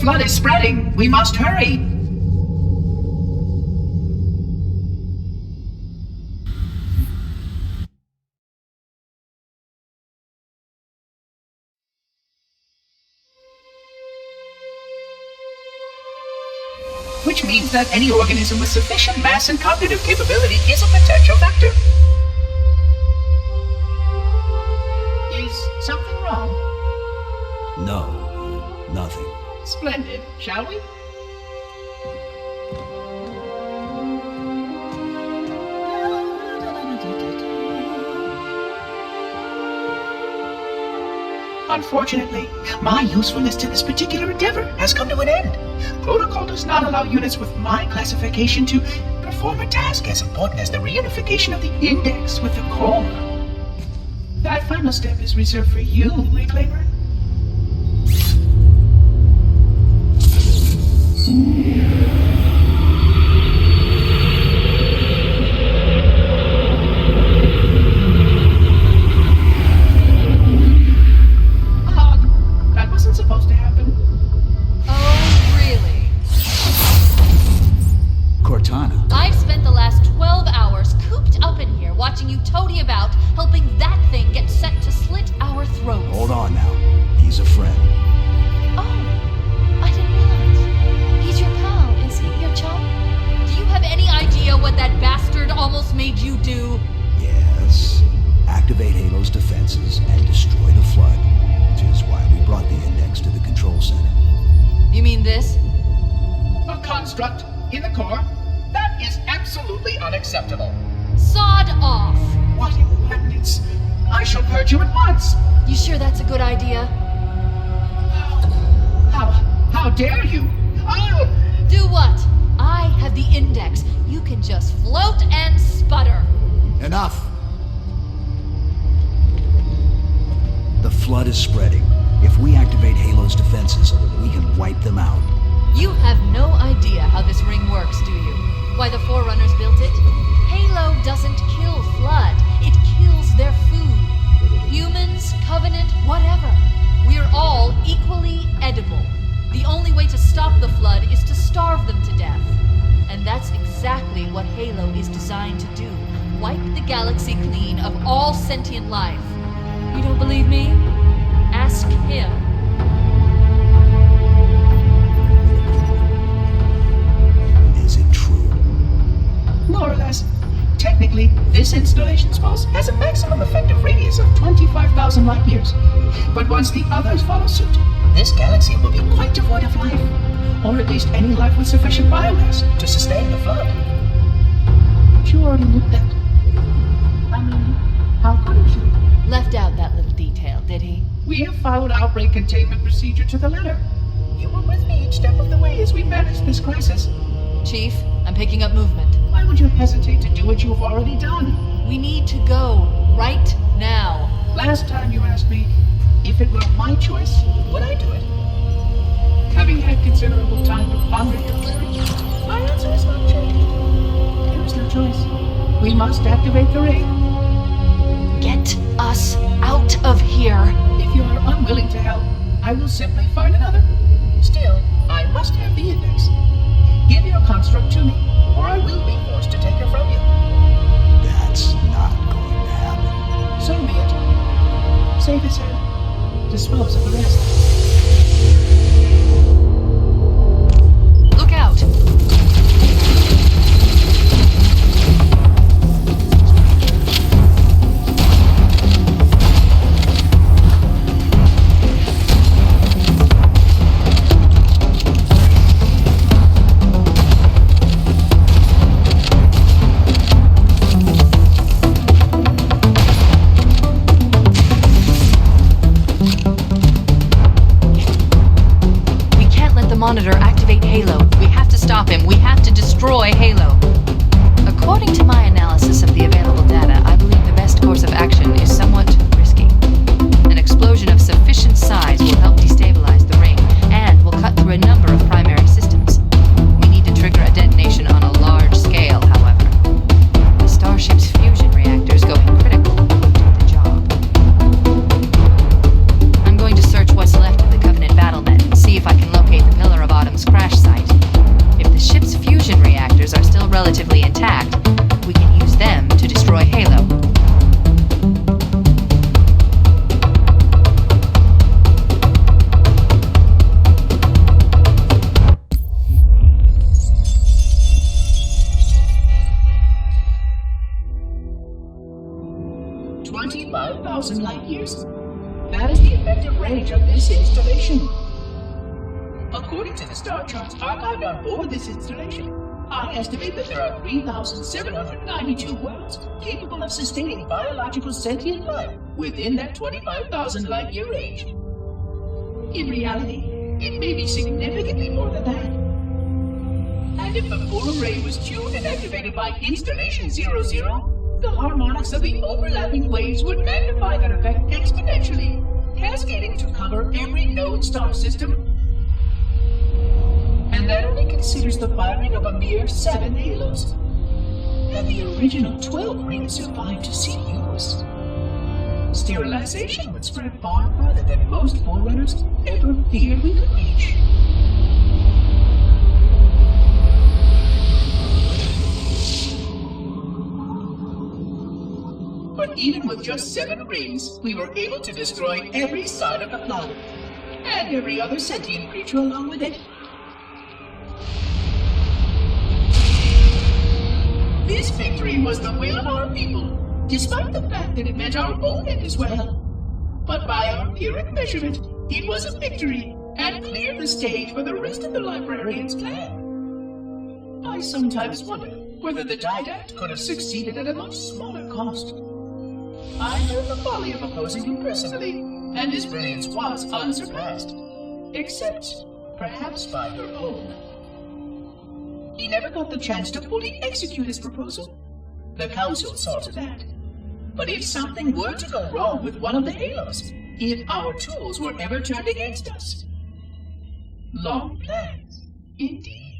flood is spreading. We must hurry. Which means that any organism with sufficient mass and cognitive capability is a potential vector. Is something wrong? No, nothing. Splendid, shall we? Unfortunately, my usefulness to this particular endeavor has come to an end. Protocol does not allow units with my classification to perform a task as important as the reunification of the index with the core. That final step is reserved for you, Reclaimer. That wasn't supposed to happen. Oh, really? Cortana. I've spent the last 12 hours cooped up in here watching you toady about, helping that thing get set to slit our throats. Hold on now. He's a friend. Oh, I didn't realize. He's your pal, is he? Your chum? Do you have any idea what that bastard almost made you do? Yes. Activate Halo's defenses and destroy the flood, which is why we brought the index to the control center. You mean this? A construct in the core? That is absolutely unacceptable. Sod off! What impertinence! I shall purge you at once! You sure that's a good idea? How dare you? Oh! Do what? I have the index. You can just float and sputter. Enough! The flood is spreading. If we activate Halo's defenses, we can wipe them out. You have no idea how this ring works, do you? Why the Forerunners built it? Halo doesn't kill Flood. It kills their food. Humans, Covenant, whatever. We're all equally edible. The only way to stop the Flood is to starve them to death. And that's exactly what Halo is designed to do. Wipe the galaxy clean of all sentient life. You don't believe me? Ask him. Is it true? More or less. Technically, this installation's pulse has a maximum effective radius of 25,000 light years. But once the others follow suit, this galaxy will be quite devoid of life. Or at least any life with sufficient biomass to sustain the flood. But you already knew that. I mean, how couldn't you? Left out that little detail, did he? We have followed outbreak containment procedure to the letter. You were with me each step of the way as we managed this crisis. Chief, I'm picking up movement. Why would you hesitate to do what you've already done? We need to go right now. Last time you asked me if it were my choice, would I do it? Having had considerable time to ponder your query, my answer is not changed. There is no choice. We must activate the ring. Get us out of here. If you are unwilling to help, I will simply find another. Still, I must have the index. Give your construct to me, or I will be forced to take her from you. That's not going to happen. So be it. Save his head. Dispose of the rest. Look out. Monitor activate Halo. We have to stop him. We have to destroy Halo. According to my analysis of the available data, I believe the best course of action is somewhat risky. An explosion of sufficient size will help destabilize the ring, and will cut through a number of primary systems. We need to trigger a detonation on a large scale, however. The Starship's fusion reactors going critical will do the job. I'm going to search what's left of the Covenant BattleNet and see if I can locate the pillar the star charts archived on board this installation, I estimate that there are 3,792 worlds capable of sustaining biological sentient life within that 25,000 light-year range. In reality, it may be significantly more than that. And if the full array was tuned and activated by Installation 00, the harmonics of the overlapping waves would magnify that effect exponentially, cascading to cover every known star system. And that only considers the firing of a mere 7 halos. And the original 12 rings survived to see use. Sterilization would spread far farther than most Forerunners ever feared we could reach. But even with just 7 rings, we were able to destroy every side of the planet, and every other sentient creature along with it. This victory was the will of our people, despite the fact that it meant our own end as well. But by our empiric measurement, it was a victory, and cleared the stage for the rest of the librarians' plan. I sometimes wonder whether the Didact could have succeeded at a much smaller cost. I knew the folly of opposing him personally, and his brilliance was unsurpassed, except perhaps by her own. He never got the chance to fully execute his proposal. The Council saw to that. But if something were to go wrong with one of the halos, if our tools were ever turned against us... Long plans, indeed.